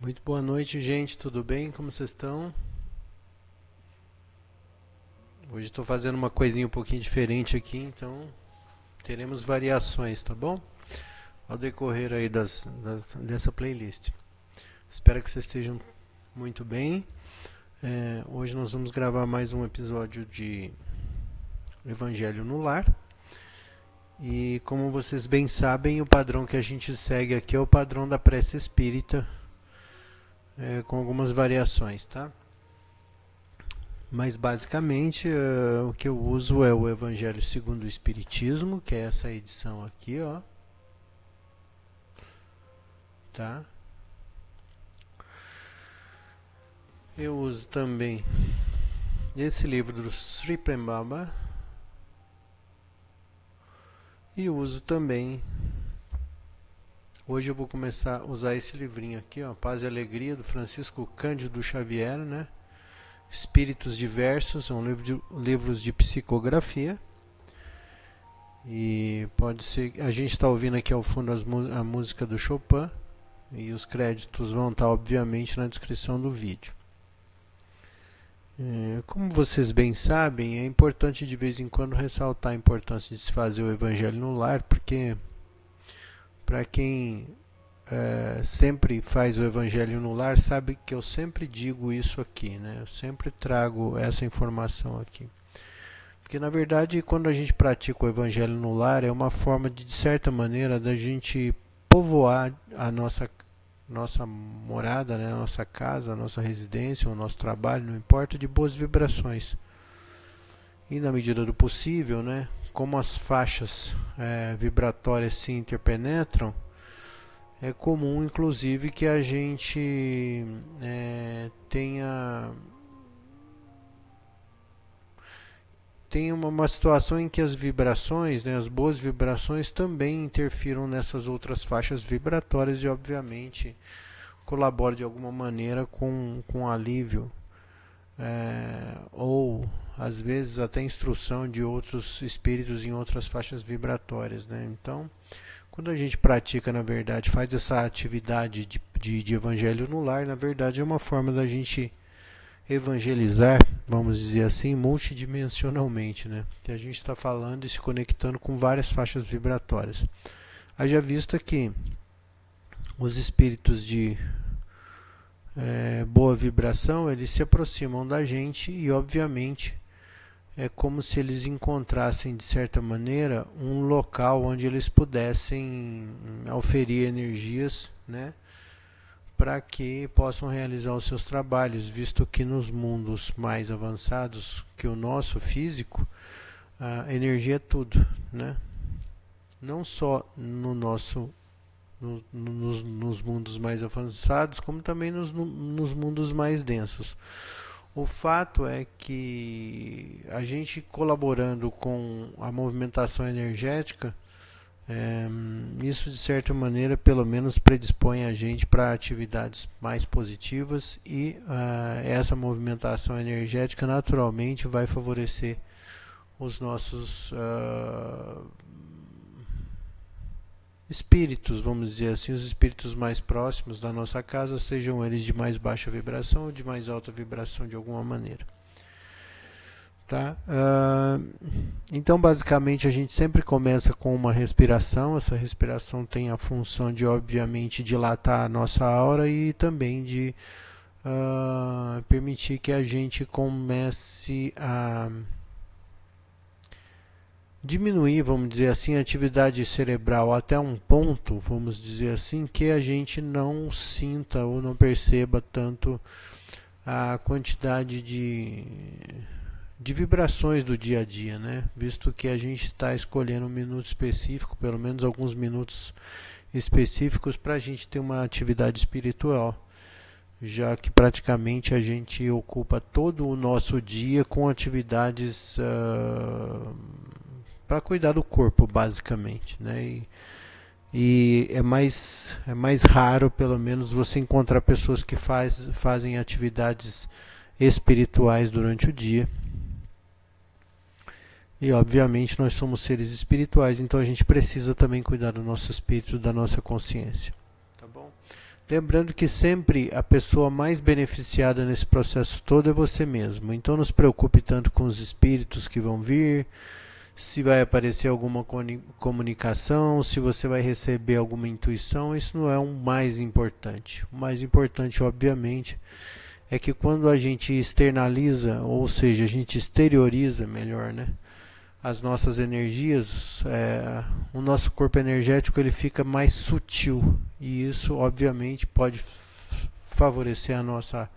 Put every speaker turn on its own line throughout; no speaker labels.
Muito boa noite, gente. Tudo bem? Como vocês estão? Hoje estou fazendo uma coisinha um pouquinho diferente aqui, então teremos variações, tá bom? Ao decorrer aí dessa playlist. Espero que vocês estejam muito bem. Hoje nós vamos gravar mais um episódio de Evangelho no Lar. E como vocês bem sabem, o padrão que a gente segue aqui é o padrão da prece espírita, com algumas variações, tá? Mas basicamente o que eu uso é o Evangelho segundo o Espiritismo, que é essa edição aqui, ó. Tá? Eu uso também esse livro do Sri Prembaba. E uso também. Hoje eu vou começar a usar esse livrinho aqui, ó, Paz e Alegria, do Francisco Cândido Xavier, né? Espíritos Diversos, são livros de psicografia. E pode ser. A gente está ouvindo aqui ao fundo a música do Chopin. E os créditos vão estar, obviamente, na descrição do vídeo. Como vocês bem sabem, é importante de vez em quando ressaltar a importância de se fazer o Evangelho no lar, porque para quem sempre faz o Evangelho no lar, sabe que eu sempre digo isso aqui, né? Eu sempre trago essa informação aqui. Porque na verdade, quando a gente pratica o Evangelho no lar, é uma forma de certa maneira, da gente povoar a nossa morada, né, a nossa casa, a nossa residência, o nosso trabalho, não importa, de boas vibrações. E na medida do possível, né, como as faixas vibratórias se interpenetram, é comum inclusive que a gente tenha uma situação em que as vibrações, né, as boas vibrações também interfiram nessas outras faixas vibratórias e obviamente colabora de alguma maneira com alívio ou às vezes até instrução de outros espíritos em outras faixas vibratórias, né? Então, quando a gente pratica, na verdade, faz essa atividade de evangelho no lar, na verdade é uma forma da gente evangelizar, vamos dizer assim, multidimensionalmente, né? Que a gente está falando e se conectando com várias faixas vibratórias. Haja vista que os espíritos de boa vibração, eles se aproximam da gente e obviamente é como se eles encontrassem de certa maneira um local onde eles pudessem oferir energias, né, para que possam realizar os seus trabalhos, visto que nos mundos mais avançados que o nosso físico, a energia é tudo, né? Não só no nosso nos mundos mais avançados, como também nos mundos mais densos. O fato é que a gente colaborando com a movimentação energética, isso de certa maneira pelo menos predispõe a gente para atividades mais positivas e essa movimentação energética naturalmente vai favorecer os nossos espíritos, vamos dizer assim, os espíritos mais próximos da nossa casa, sejam eles de mais baixa vibração ou de mais alta vibração de alguma maneira. Tá? Então, basicamente, a gente sempre começa com uma respiração. Essa respiração tem a função de, obviamente, dilatar a nossa aura e também de permitir que a gente comece a diminuir, vamos dizer assim, a atividade cerebral até um ponto, vamos dizer assim, que a gente não sinta ou não perceba tanto a quantidade de vibrações do dia a dia, né? Visto que a gente está escolhendo um minuto específico, pelo menos alguns minutos específicos, para a gente ter uma atividade espiritual, já que praticamente a gente ocupa todo o nosso dia com atividades para cuidar do corpo, basicamente, né? E é mais raro, pelo menos, você encontrar pessoas que fazem atividades espirituais durante o dia. E obviamente nós somos seres espirituais, então a gente precisa também cuidar do nosso espírito, da nossa consciência. Tá bom? Lembrando que sempre a pessoa mais beneficiada nesse processo todo é você mesmo. Então não se preocupe tanto com os espíritos que vão vir, se vai aparecer alguma comunicação, se você vai receber alguma intuição, isso não é o mais importante. O mais importante, obviamente, é que quando a gente externaliza, ou seja, a gente exterioriza melhor, né, as nossas energias, o nosso corpo energético ele fica mais sutil e isso obviamente pode favorecer a nossa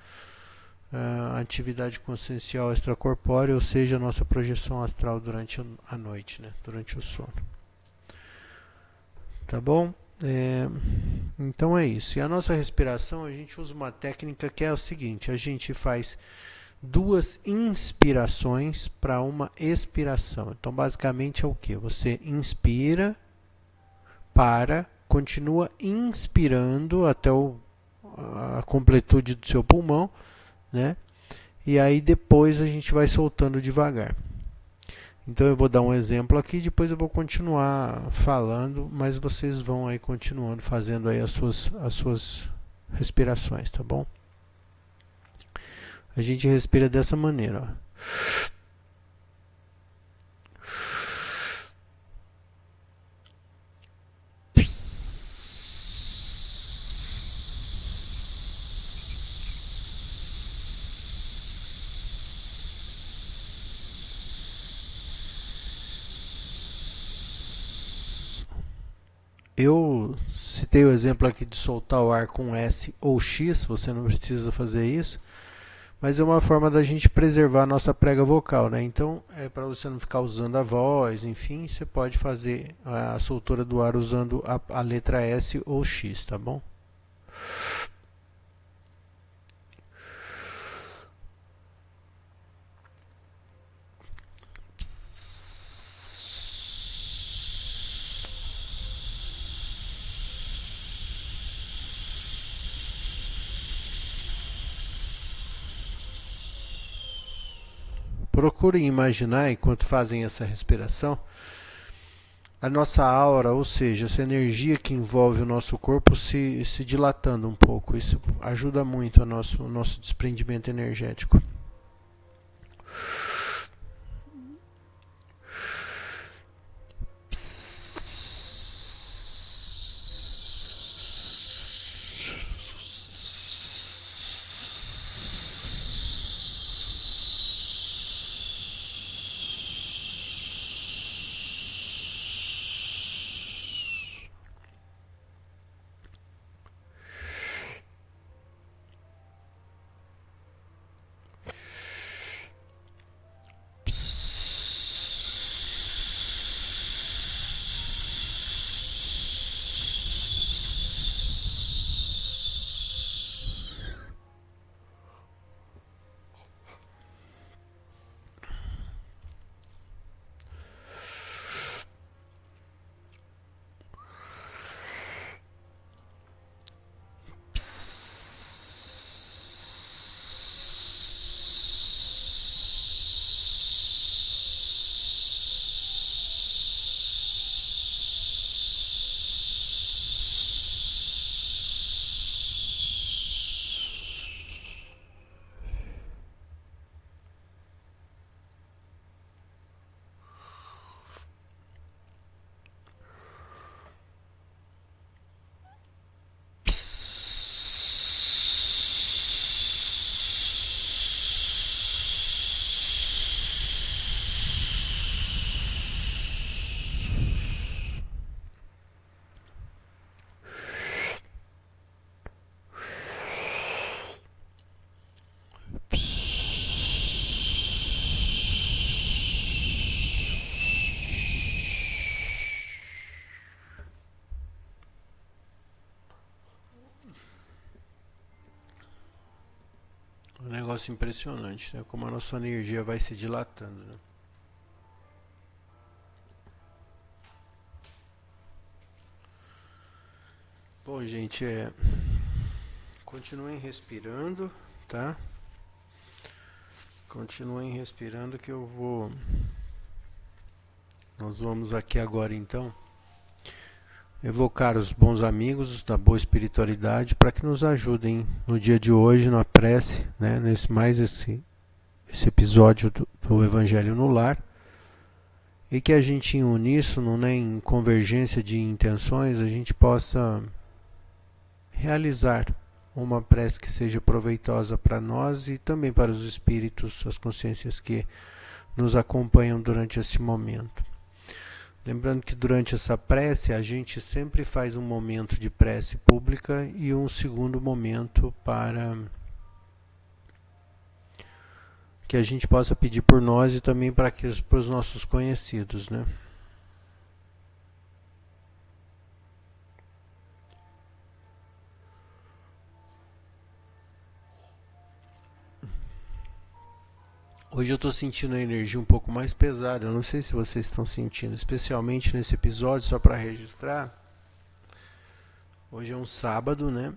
atividade consciencial extracorpórea, ou seja, a nossa projeção astral durante a noite, né, durante o sono. Tá bom? Então é isso. E a nossa respiração, a gente usa uma técnica que é o seguinte: a gente faz duas inspirações para uma expiração. Então, basicamente é o que? Você inspira, continua inspirando até a completude do seu pulmão, né? E aí depois a gente vai soltando devagar. Então eu vou dar um exemplo aqui, depois eu vou continuar falando, mas vocês vão aí continuando fazendo aí as suas respirações, tá bom? A gente respira dessa maneira, ó. Eu citei o exemplo aqui de soltar o ar com S ou X, você não precisa fazer isso, mas é uma forma da gente preservar a nossa prega vocal, né? Então, é para você não ficar usando a voz, enfim, você pode fazer a soltura do ar usando a letra S ou X, tá bom? Procurem imaginar, enquanto fazem essa respiração, a nossa aura, ou seja, essa energia que envolve o nosso corpo se dilatando um pouco. Isso ajuda muito o nosso desprendimento energético. Um negócio impressionante, né? Como a nossa energia vai se dilatando, né? Bom, gente, continuem respirando, tá? Continuem respirando que eu vou... Nós vamos aqui agora, então, evocar os bons amigos da boa espiritualidade para que nos ajudem no dia de hoje, na prece, né, esse episódio do Evangelho no Lar, e que a gente, em uníssono, né, em convergência de intenções, a gente possa realizar uma prece que seja proveitosa para nós e também para os espíritos, as consciências que nos acompanham durante esse momento. Lembrando que durante essa prece a gente sempre faz um momento de prece pública e um segundo momento para que a gente possa pedir por nós e também para os nossos conhecidos, né? Hoje eu estou sentindo a energia um pouco mais pesada, eu não sei se vocês estão sentindo, especialmente nesse episódio, só para registrar. Hoje é um sábado, né?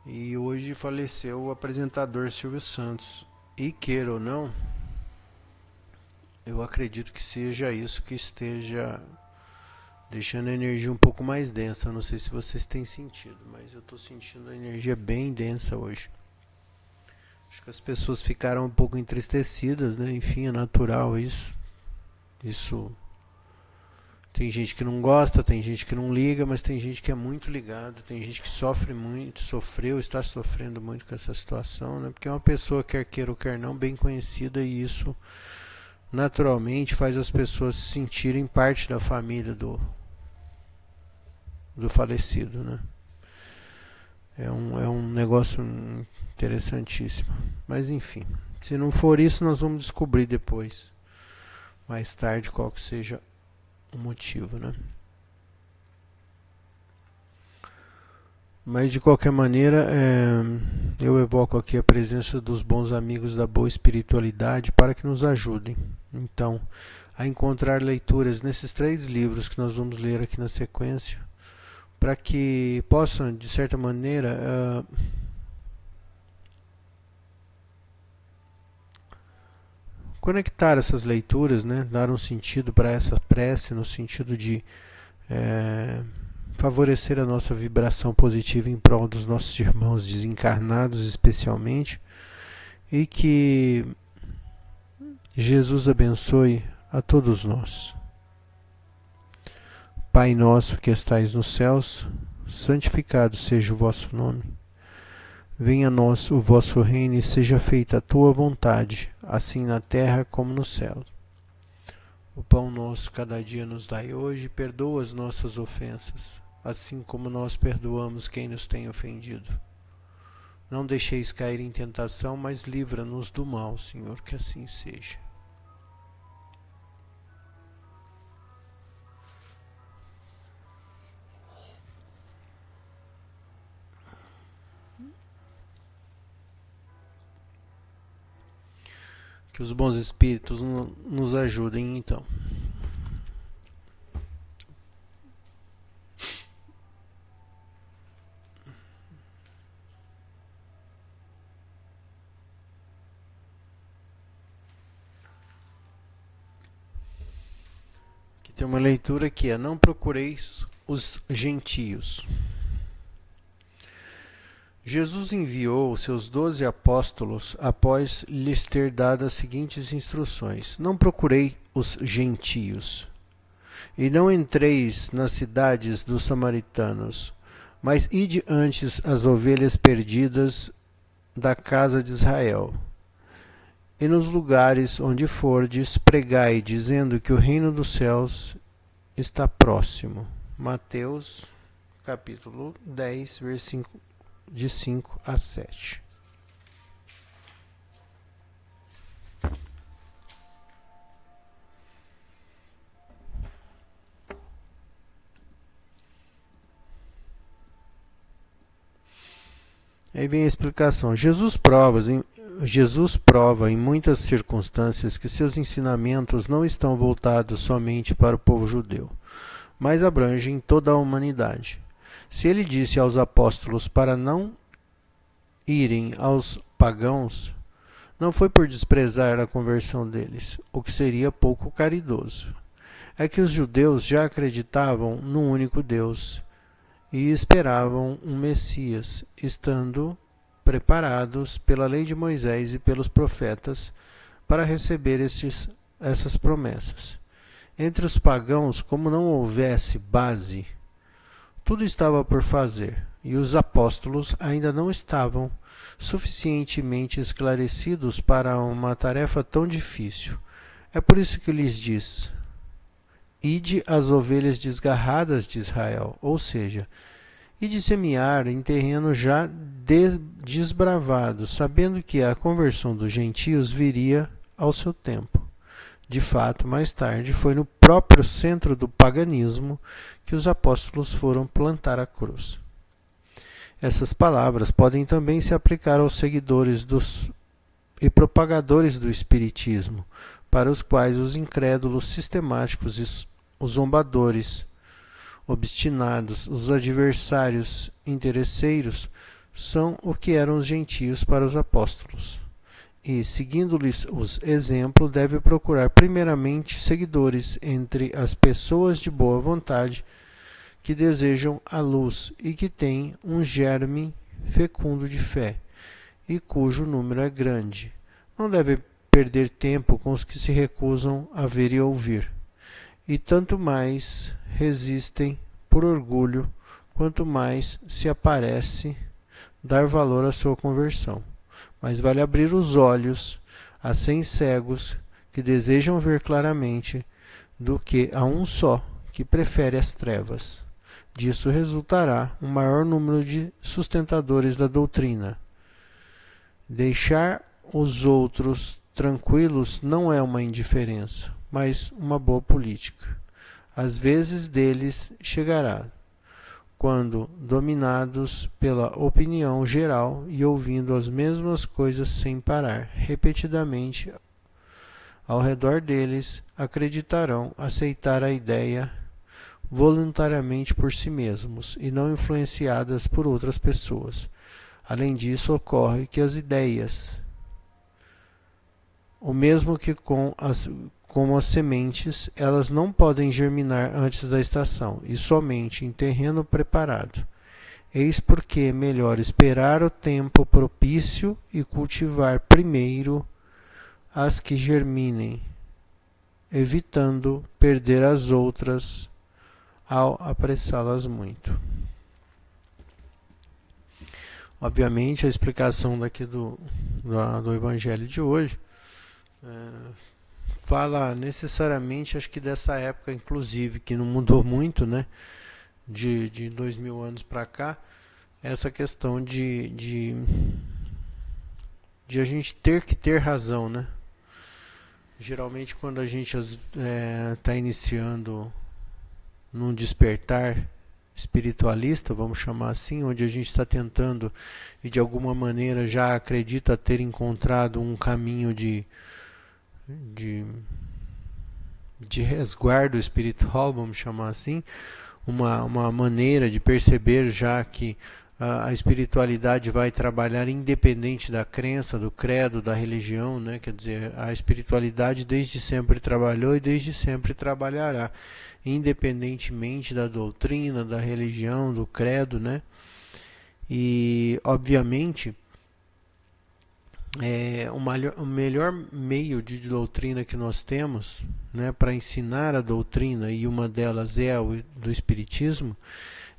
E hoje faleceu o apresentador Silvio Santos. E queira ou não, eu acredito que seja isso que esteja deixando a energia um pouco mais densa. Eu não sei se vocês têm sentido, mas eu estou sentindo a energia bem densa hoje. Acho que as pessoas ficaram um pouco entristecidas, né? Enfim, é natural isso. Isso tem gente que não gosta, tem gente que não liga, mas tem gente que é muito ligada, tem gente que sofre muito, sofreu, está sofrendo muito com essa situação, né? Porque é uma pessoa, quer queira ou quer não, bem conhecida, e isso naturalmente faz as pessoas se sentirem parte da família do falecido, né? É um negócio interessantíssimo. Mas enfim, se não for isso, nós vamos descobrir depois, mais tarde, qual que seja o motivo, né? Mas de qualquer maneira, eu evoco aqui a presença dos bons amigos da boa espiritualidade para que nos ajudem, então, a encontrar leituras nesses 3 livros que nós vamos ler aqui na sequência, para que possam, de certa maneira, conectar essas leituras, né? Dar um sentido para essa prece, no sentido de favorecer a nossa vibração positiva em prol dos nossos irmãos desencarnados, especialmente, e que Jesus abençoe a todos nós. Pai nosso que estais nos céus, santificado seja o vosso nome. Venha a nós o vosso reino e seja feita a tua vontade, assim na terra como no céu. O pão nosso cada dia nos dai hoje, perdoa as nossas ofensas, assim como nós perdoamos quem nos tem ofendido. Não deixeis cair em tentação, mas livra-nos do mal, Senhor, que assim seja. Que os bons espíritos nos ajudem, então. Aqui tem uma leitura que é: não procureis os gentios. Jesus enviou seus 12 apóstolos após lhes ter dado as seguintes instruções: não procurei os gentios, e não entreis nas cidades dos samaritanos, mas ide antes as ovelhas perdidas da casa de Israel. E nos lugares onde fordes, pregai, dizendo que o reino dos céus está próximo. Mateus, capítulo 10, versículo de 5 a 7. Aí vem a explicação. Jesus prova em muitas circunstâncias que seus ensinamentos não estão voltados somente para o povo judeu, mas abrangem toda a humanidade. Se ele disse aos apóstolos para não irem aos pagãos, não foi por desprezar a conversão deles, o que seria pouco caridoso. é que os judeus já acreditavam no único Deus e esperavam um Messias, estando preparados pela lei de Moisés e pelos profetas para receber essas promessas. Entre os pagãos, como não houvesse base, tudo estava por fazer, e os apóstolos ainda não estavam suficientemente esclarecidos para uma tarefa tão difícil. É por isso que lhes diz: ide as ovelhas desgarradas de Israel, ou seja, ide semear em terreno já desbravado, sabendo que a conversão dos gentios viria ao seu tempo. De fato, mais tarde, foi no próprio centro do paganismo que os apóstolos foram plantar a cruz. Essas palavras podem também se aplicar aos seguidores e propagadores do Espiritismo, para os quais os incrédulos sistemáticos e os zombadores obstinados, os adversários interesseiros, são o que eram os gentios para os apóstolos. E, seguindo-lhes os exemplos, deve procurar primeiramente seguidores entre as pessoas de boa vontade que desejam a luz e que têm um germe fecundo de fé, e cujo número é grande. Não deve perder tempo com os que se recusam a ver e ouvir, e tanto mais resistem por orgulho, quanto mais se aparece dar valor à sua conversão. Mas vale abrir os olhos a 100 cegos que desejam ver claramente, do que a um só que prefere as trevas. Disso resultará um maior número de sustentadores da doutrina. Deixar os outros tranquilos não é uma indiferença, mas uma boa política. Às vezes deles chegará, quando dominados pela opinião geral e ouvindo as mesmas coisas sem parar, repetidamente ao redor deles, acreditarão aceitar a ideia voluntariamente por si mesmos e não influenciadas por outras pessoas. Além disso, ocorre que as ideias, o mesmo que como as sementes, elas não podem germinar antes da estação, e somente em terreno preparado. Eis porque é melhor esperar o tempo propício e cultivar primeiro as que germinem, evitando perder as outras ao apressá-las muito. Obviamente, a explicação daqui do Evangelho de hoje fala necessariamente, acho que dessa época, inclusive, que não mudou muito, né? De 2000 anos para cá, essa questão de a gente ter que ter razão, né? Geralmente, quando a gente está iniciando num despertar espiritualista, vamos chamar assim, onde a gente está tentando e de alguma maneira já acredita ter encontrado um caminho de resguardo espiritual, vamos chamar assim, uma maneira de perceber já que a espiritualidade vai trabalhar independente da crença, do credo, da religião, né? Quer dizer, a espiritualidade desde sempre trabalhou e desde sempre trabalhará, independentemente da doutrina, da religião, do credo, né? E, obviamente, o melhor meio de doutrina que nós temos, né, para ensinar a doutrina, e uma delas é o do Espiritismo,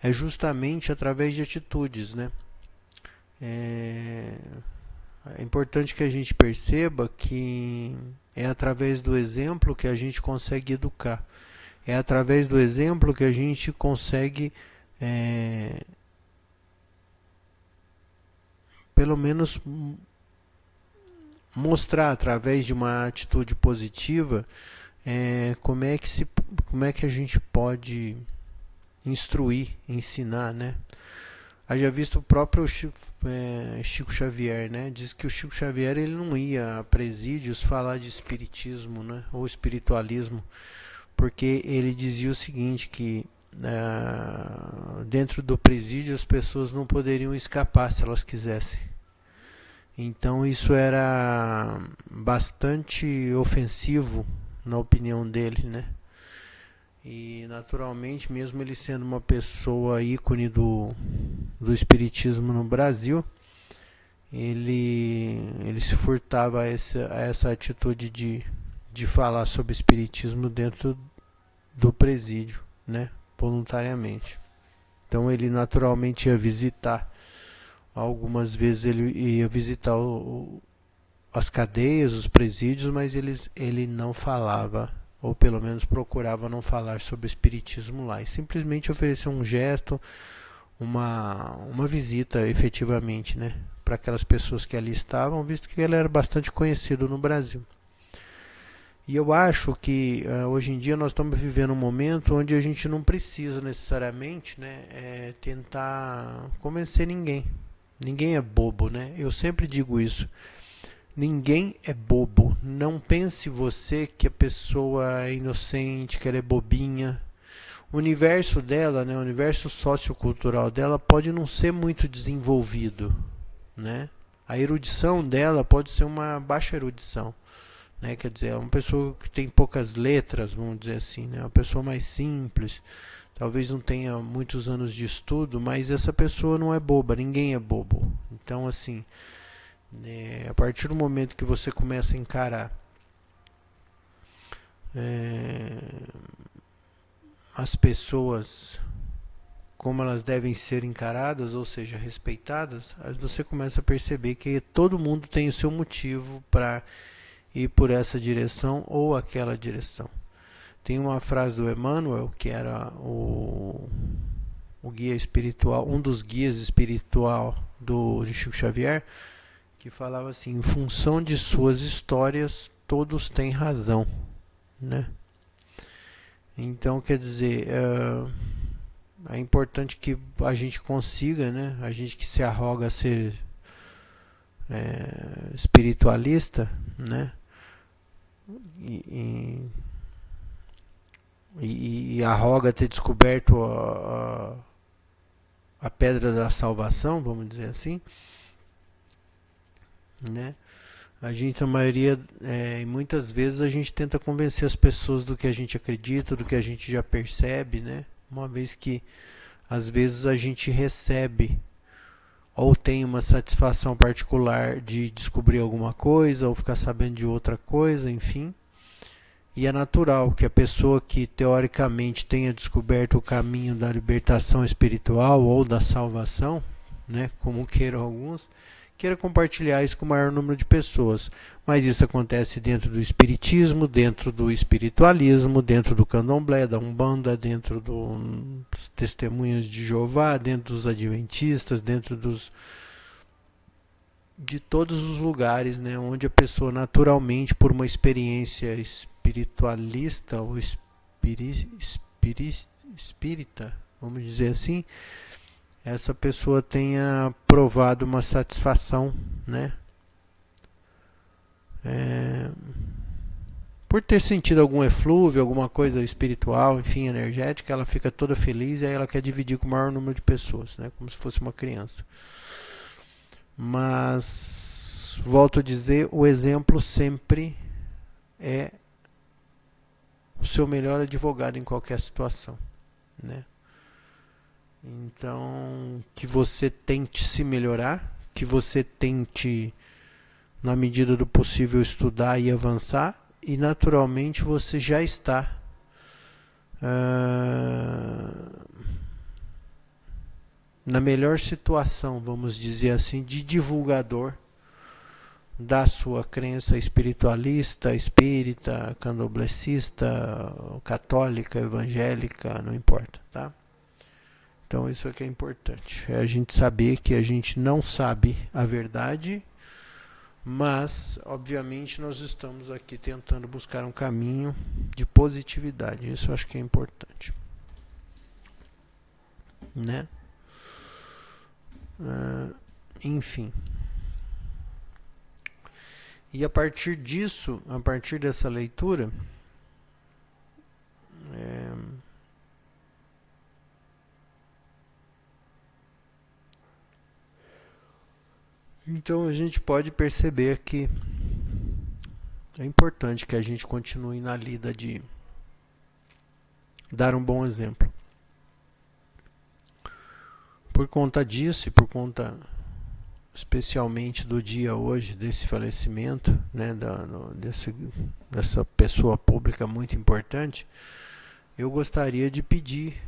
é justamente através de atitudes, né? É importante que a gente perceba que é através do exemplo que a gente consegue educar. É através do exemplo que a gente consegue, pelo menos, mostrar através de uma atitude positiva como é que a gente pode instruir, ensinar, né? Haja visto o próprio Chico Xavier, né? Diz que o Chico Xavier ele não ia a presídios falar de espiritismo, né? Ou espiritualismo, porque ele dizia o seguinte, que dentro do presídio as pessoas não poderiam escapar se elas quisessem. Então isso era bastante ofensivo na opinião dele, né? E naturalmente, mesmo ele sendo uma pessoa ícone do espiritismo no Brasil, ele se furtava a essa atitude de falar sobre espiritismo dentro do presídio, né, voluntariamente. Então ele naturalmente ia visitar, algumas vezes ele ia visitar as cadeias, os presídios, mas ele não falava, ou pelo menos procurava não falar sobre o espiritismo lá, e simplesmente oferecer um gesto, uma visita efetivamente, né, para aquelas pessoas que ali estavam, visto que ele era bastante conhecido no Brasil. E eu acho que hoje em dia nós estamos vivendo um momento onde a gente não precisa necessariamente, né, tentar convencer ninguém. Ninguém é bobo, né? Eu sempre digo isso. Ninguém é bobo. Não pense você que a pessoa é inocente, que ela é bobinha. O universo dela, né, o universo sociocultural dela pode não ser muito desenvolvido, né? A erudição dela pode ser uma baixa erudição, né? Quer dizer, é uma pessoa que tem poucas letras, vamos dizer assim, né? Uma pessoa mais simples, talvez não tenha muitos anos de estudo, mas essa pessoa não é boba, ninguém é bobo. Então, assim, a partir do momento que você começa a encarar as pessoas como elas devem ser encaradas, ou seja, respeitadas, você começa a perceber que todo mundo tem o seu motivo para ir por essa direção ou aquela direção. Tem uma frase do Emmanuel, que era o guia espiritual, um dos guias espiritual de Chico Xavier, que falava assim: em função de suas histórias, todos têm razão, né? Então, quer dizer, é importante que a gente consiga, né? A gente que se arroga a ser espiritualista, né? E arroga ter descoberto a pedra da salvação, vamos dizer assim, né? A gente, a maioria, e muitas vezes a gente tenta convencer as pessoas do que a gente acredita, do que a gente já percebe, né? Uma vez que às vezes a gente recebe ou tem uma satisfação particular de descobrir alguma coisa ou ficar sabendo de outra coisa, enfim. E é natural que a pessoa que teoricamente tenha descoberto o caminho da libertação espiritual ou da salvação, né, como queiram alguns, queira compartilhar isso com o maior número de pessoas. Mas isso acontece dentro do espiritismo, dentro do espiritualismo, dentro do candomblé, da umbanda, dentro dos testemunhas de Jeová, dentro dos adventistas, dentro de todos os lugares, né, onde a pessoa naturalmente, por uma experiência espiritualista ou espírita, vamos dizer assim, essa pessoa tenha provado uma satisfação, né? Por ter sentido algum eflúvio, alguma coisa espiritual, enfim, energética, ela fica toda feliz e aí ela quer dividir com o maior número de pessoas, né? Como se fosse uma criança. Mas, volto a dizer, o exemplo sempre é o seu melhor advogado em qualquer situação, né? Então, que você tente se melhorar, que você tente, na medida do possível, estudar e avançar, e naturalmente você já está na melhor situação, vamos dizer assim, de divulgador da sua crença espiritualista, espírita, candomblessista, católica, evangélica, não importa, tá? Então isso aqui é importante, é a gente saber que a gente não sabe a verdade, mas obviamente nós estamos aqui tentando buscar um caminho de positividade, isso eu acho que é importante, né? Enfim. E a partir disso, a partir dessa leitura, então a gente pode perceber que é importante que a gente continue na lida de dar um bom exemplo. Por conta disso e por conta especialmente do dia hoje desse falecimento, né, dessa pessoa pública muito importante, eu gostaria de pedir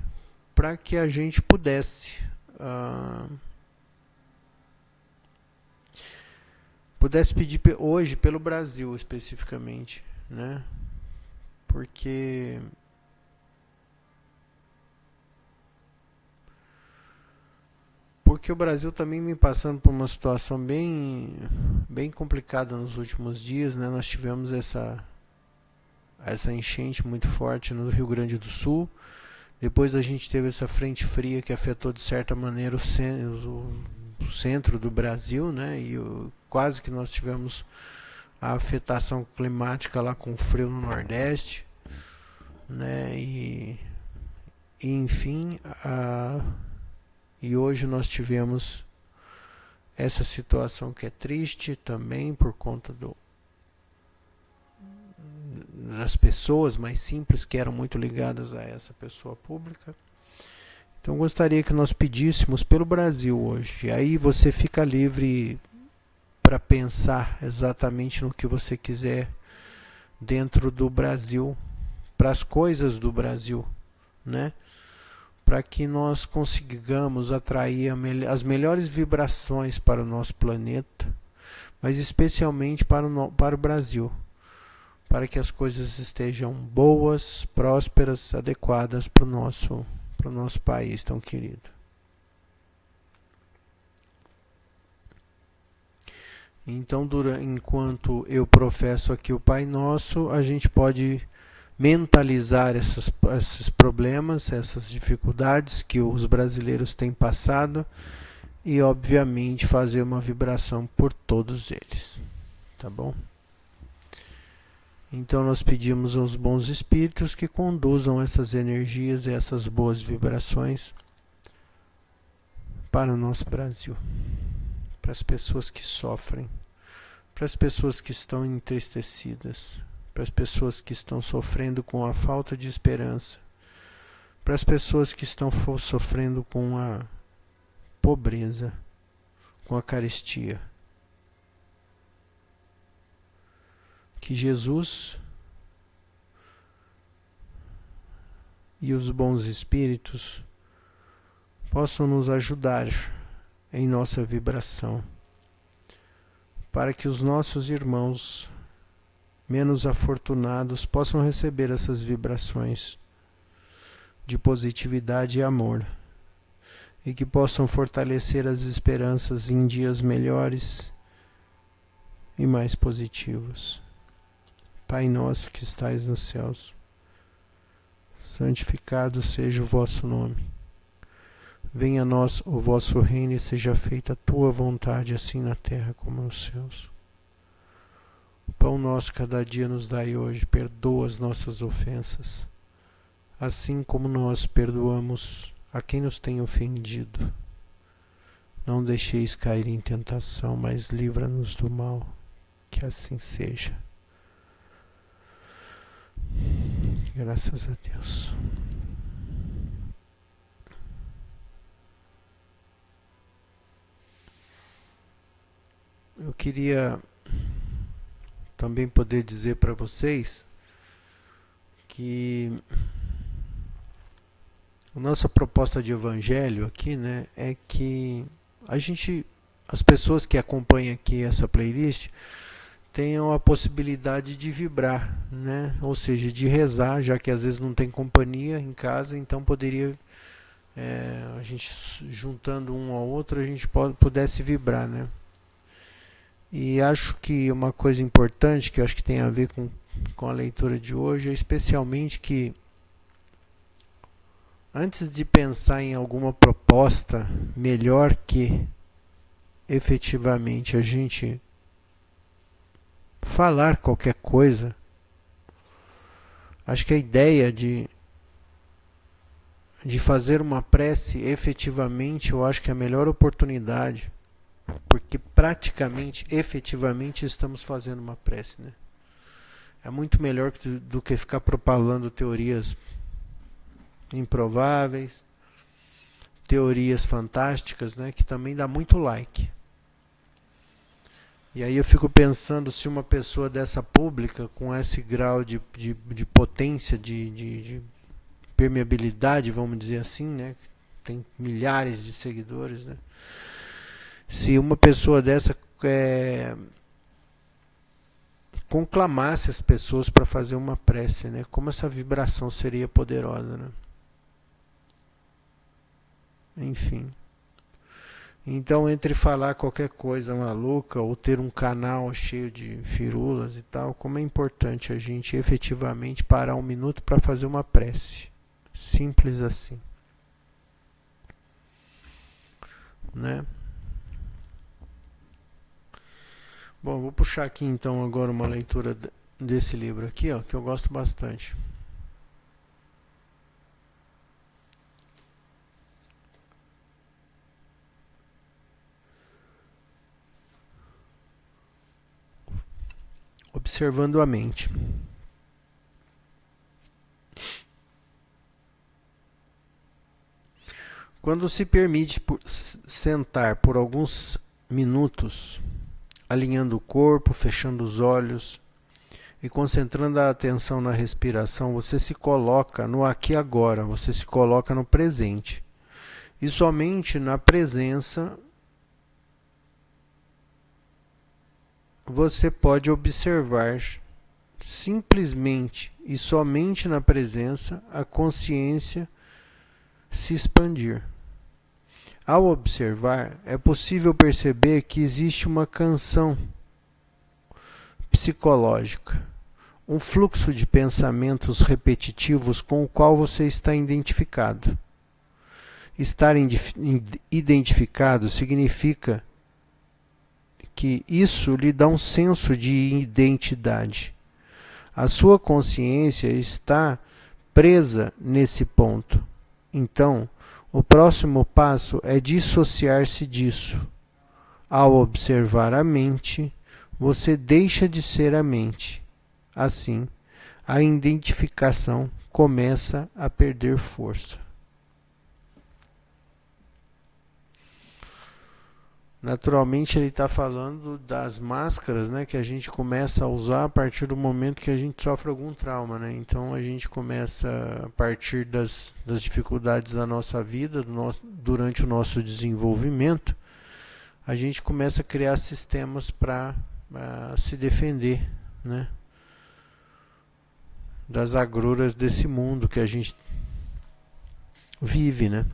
para que a gente pudesse pedir hoje pelo Brasil especificamente, né? Porque o Brasil também vem passando por uma situação bem complicada nos últimos dias, né? Nós tivemos essa enchente muito forte no Rio Grande do Sul. Depois a gente teve essa frente fria que afetou de certa maneira o centro do Brasil, né? E quase que nós tivemos a afetação climática lá com o frio no Nordeste, né? E enfim, e hoje nós tivemos essa situação que é triste também por conta das pessoas mais simples que eram muito ligadas a essa pessoa pública. Então gostaria que nós pedíssemos pelo Brasil hoje. E aí você fica livre para pensar exatamente no que você quiser dentro do Brasil, para as coisas do Brasil, né? Para que nós consigamos atrair as melhores vibrações para o nosso planeta, mas especialmente para o Brasil, para que as coisas estejam boas, prósperas, adequadas para o nosso país tão querido. Então, enquanto eu professo aqui o Pai Nosso, a gente pode mentalizar esses problemas, essas dificuldades que os brasileiros têm passado e, obviamente, fazer uma vibração por todos eles. Tá bom? Então, nós pedimos aos bons espíritos que conduzam essas energias e essas boas vibrações para o nosso Brasil, para as pessoas que sofrem, para as pessoas que estão entristecidas, para as pessoas que estão sofrendo com a falta de esperança, para as pessoas que estão sofrendo com a pobreza, com a carestia. Que Jesus e os bons espíritos possam nos ajudar em nossa vibração, para que os nossos irmãos menos afortunados possam receber essas vibrações de positividade e amor, e que possam fortalecer as esperanças em dias melhores e mais positivos. Pai nosso que estais nos céus, santificado seja o vosso nome. Venha a nós o vosso reino e seja feita a tua vontade, assim na terra como nos céus. O pão nosso cada dia nos dai hoje, perdoa as nossas ofensas, assim como nós perdoamos a quem nos tem ofendido. Não deixeis cair em tentação, mas livra-nos do mal, que assim seja. Graças a Deus. Eu queria também poder dizer para vocês que a nossa proposta de evangelho aqui, né, é que as pessoas que acompanham aqui essa playlist tenham a possibilidade de vibrar, né, ou seja, de rezar, já que às vezes não tem companhia em casa, então poderia a gente juntando um ao outro a gente pudesse vibrar, né? E acho que uma coisa importante que eu acho que tem a ver com a leitura de hoje é especialmente que antes de pensar em alguma proposta melhor que efetivamente a gente falar qualquer coisa, acho que a ideia de fazer uma prece efetivamente, eu acho que é a melhor oportunidade, porque praticamente, efetivamente estamos fazendo uma prece, né? É muito melhor do que ficar propalando teorias improváveis, teorias fantásticas, né, que também dá muito like. E aí eu fico pensando se uma pessoa dessa pública, com esse grau de potência, de permeabilidade, vamos dizer assim, né, tem milhares de seguidores, né, se uma pessoa dessa conclamasse as pessoas para fazer uma prece, né, como essa vibração seria poderosa, né? Enfim. Então, entre falar qualquer coisa maluca ou ter um canal cheio de firulas e tal, como é importante a gente efetivamente parar um minuto para fazer uma prece. Simples assim. Né? Bom, vou puxar aqui então agora uma leitura desse livro aqui, ó, que eu gosto bastante. Observando a mente. Quando se permite sentar por alguns minutos, alinhando o corpo, fechando os olhos e concentrando a atenção na respiração, você se coloca no aqui e agora, você se coloca no presente. E somente na presença você pode observar, simplesmente e somente na presença, a consciência se expandir. Ao observar, é possível perceber que existe uma canção psicológica, um fluxo de pensamentos repetitivos com o qual você está identificado. Estar identificado significa que isso lhe dá um senso de identidade. A sua consciência está presa nesse ponto. Então, o próximo passo é dissociar-se disso. Ao observar a mente, você deixa de ser a mente. Assim, a identificação começa a perder força. Naturalmente ele está falando das máscaras, né, que a gente começa a usar a partir do momento que a gente sofre algum trauma, né? Então a gente começa a partir das dificuldades da nossa vida, durante o nosso desenvolvimento, a gente começa a criar sistemas para se defender, né, das agruras desse mundo que a gente vive, né?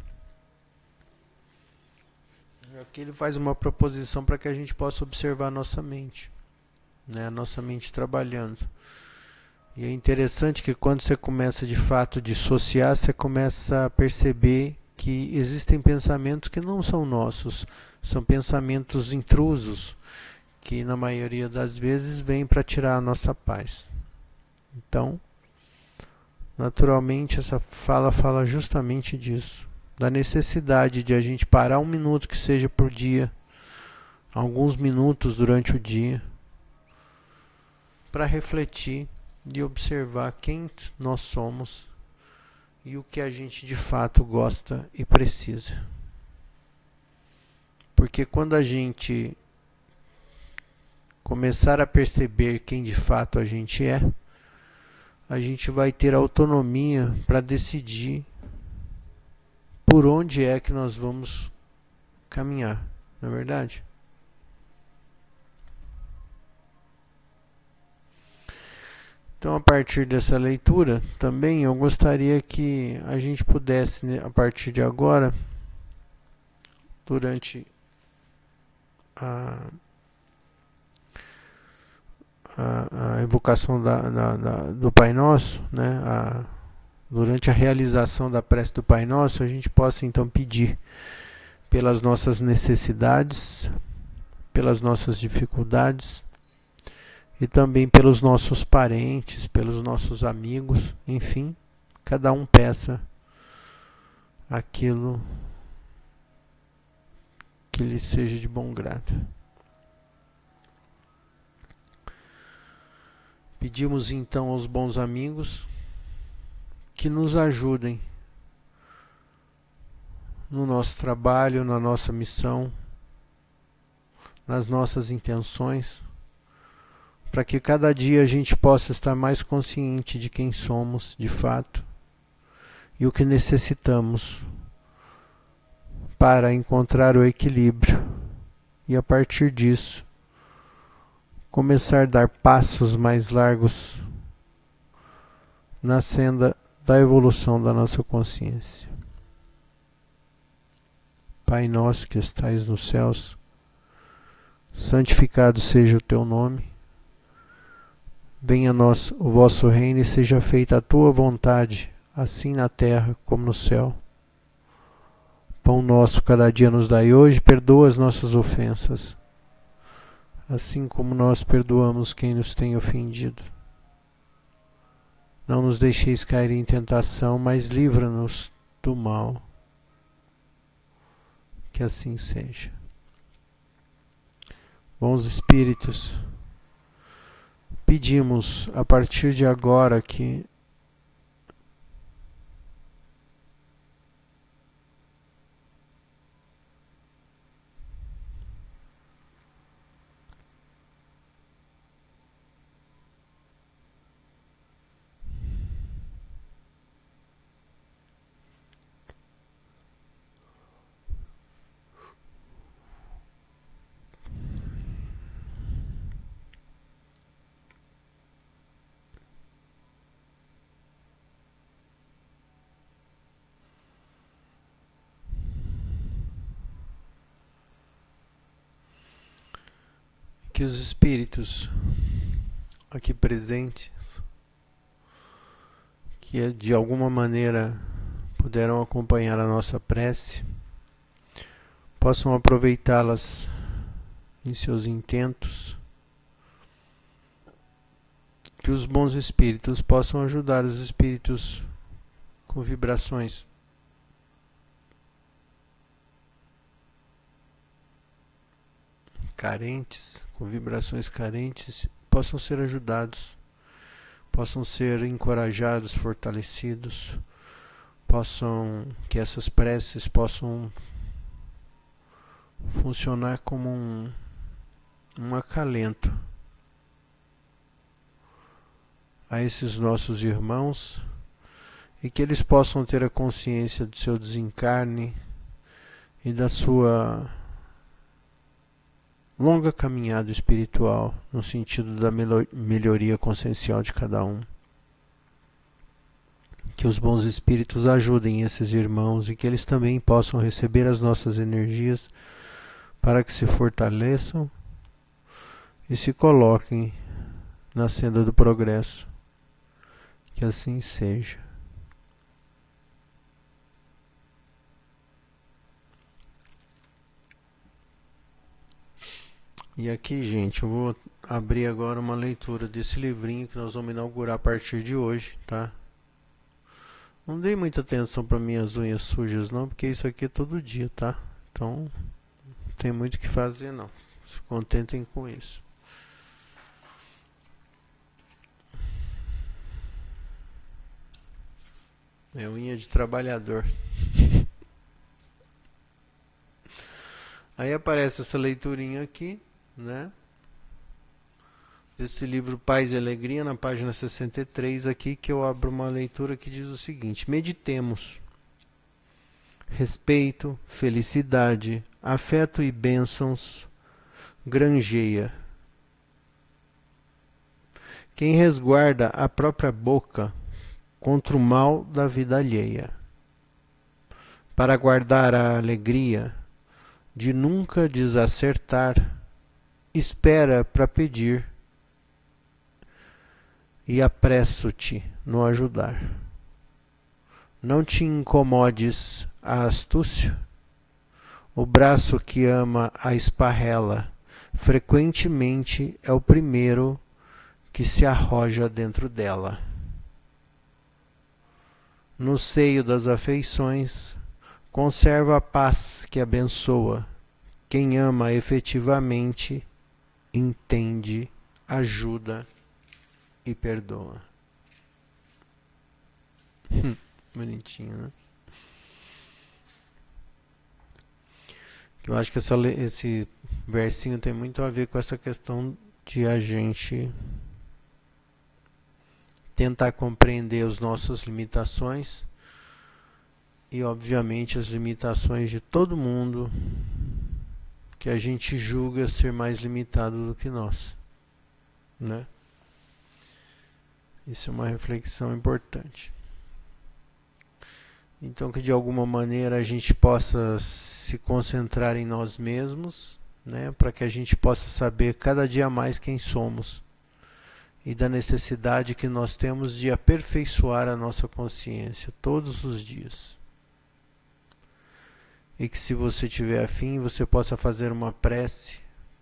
Aqui ele faz uma proposição para que a gente possa observar a nossa mente, né? A nossa mente trabalhando. E é interessante que quando você começa de fato a dissociar, você começa a perceber que existem pensamentos que não são nossos, são pensamentos intrusos, que na maioria das vezes vêm para tirar a nossa paz. Então, naturalmente, essa fala justamente disso, da necessidade de a gente parar um minuto que seja por dia, alguns minutos durante o dia, para refletir e observar quem nós somos e o que a gente de fato gosta e precisa. Porque quando a gente começar a perceber quem de fato a gente é, a gente vai ter autonomia para decidir por onde é que nós vamos caminhar, não é verdade? Então, a partir dessa leitura, também eu gostaria que a gente pudesse, né, a partir de agora, durante a evocação do Pai Nosso, né, durante a realização da prece do Pai Nosso, a gente possa então pedir pelas nossas necessidades, pelas nossas dificuldades e também pelos nossos parentes, pelos nossos amigos, enfim, cada um peça aquilo que lhe seja de bom grado. Pedimos então aos bons amigos que nos ajudem no nosso trabalho, na nossa missão, nas nossas intenções, para que cada dia a gente possa estar mais consciente de quem somos de fato e o que necessitamos para encontrar o equilíbrio e, a partir disso, começar a dar passos mais largos na senda da evolução da nossa consciência. Pai nosso que estais nos céus, santificado seja o teu nome. Venha a nós o vosso reino e seja feita a tua vontade, assim na terra como no céu. Pão nosso cada dia nos dai hoje, perdoa as nossas ofensas, assim como nós perdoamos quem nos tem ofendido. Não nos deixeis cair em tentação, mas livra-nos do mal. Que assim seja. Bons espíritos, pedimos a partir de agora que os espíritos aqui presentes, que de alguma maneira puderam acompanhar a nossa prece, possam aproveitá-las em seus intentos, que os bons espíritos possam ajudar os espíritos com vibrações carentes, possam ser ajudados, possam ser encorajados, fortalecidos, que essas preces possam funcionar como um acalento a esses nossos irmãos e que eles possam ter a consciência do seu desencarne e da sua longa caminhada espiritual no sentido da melhoria consciencial de cada um. Que os bons espíritos ajudem esses irmãos e que eles também possam receber as nossas energias para que se fortaleçam e se coloquem na senda do progresso. Que assim seja. E aqui, gente, eu vou abrir agora uma leitura desse livrinho que nós vamos inaugurar a partir de hoje, tá? Não dei muita atenção para minhas unhas sujas não, porque isso aqui é todo dia, tá? Então, não tem muito o que fazer não. Se contentem com isso. É unha de trabalhador. Aí aparece essa leiturinha aqui, né? Desse livro Paz e Alegria, na página 63 aqui, que eu abro uma leitura que diz o seguinte: meditemos. Respeito, felicidade, afeto e bênçãos granjeia. Quem resguarda a própria boca contra o mal da vida alheia, para guardar a alegria de nunca desacertar, espera para pedir e apresso-te no ajudar. Não te incomodes a astúcia, o braço que ama a esparrela frequentemente é o primeiro que se arroja dentro dela. No seio das afeições, conserva a paz que abençoa. Quem ama efetivamente, entende, ajuda e perdoa. Bonitinho, né? Eu acho que esse versinho tem muito a ver com essa questão de a gente tentar compreender as nossas limitações e, obviamente, as limitações de todo mundo que a gente julga ser mais limitado do que nós, né? Isso é uma reflexão importante. Então, que de alguma maneira a gente possa se concentrar em nós mesmos, né, para que a gente possa saber cada dia mais quem somos e da necessidade que nós temos de aperfeiçoar a nossa consciência todos os dias. E que, se você tiver afim, você possa fazer uma prece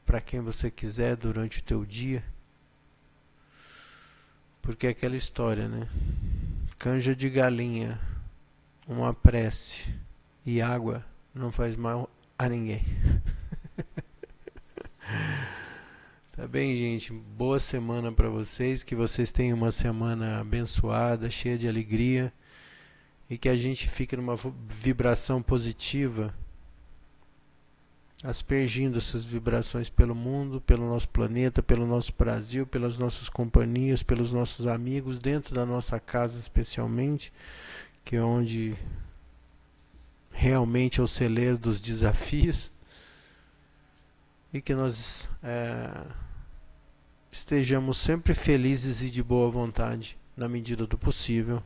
para quem você quiser durante o teu dia, porque é aquela história, né? Canja de galinha, uma prece e água não faz mal a ninguém. Tá bem, gente? Boa semana para vocês, que vocês tenham uma semana abençoada, cheia de alegria, e que a gente fique numa vibração positiva, aspergindo essas vibrações pelo mundo, pelo nosso planeta, pelo nosso Brasil, pelas nossas companhias, pelos nossos amigos, dentro da nossa casa especialmente, que é onde realmente é o celeiro dos desafios, e que nós estejamos sempre felizes e de boa vontade, na medida do possível,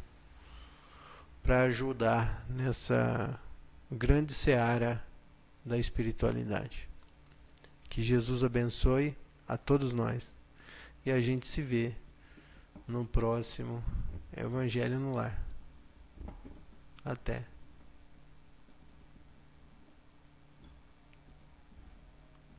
para ajudar nessa grande seara da espiritualidade. Que Jesus abençoe a todos nós, e a gente se vê no próximo Evangelho no Lar. Até!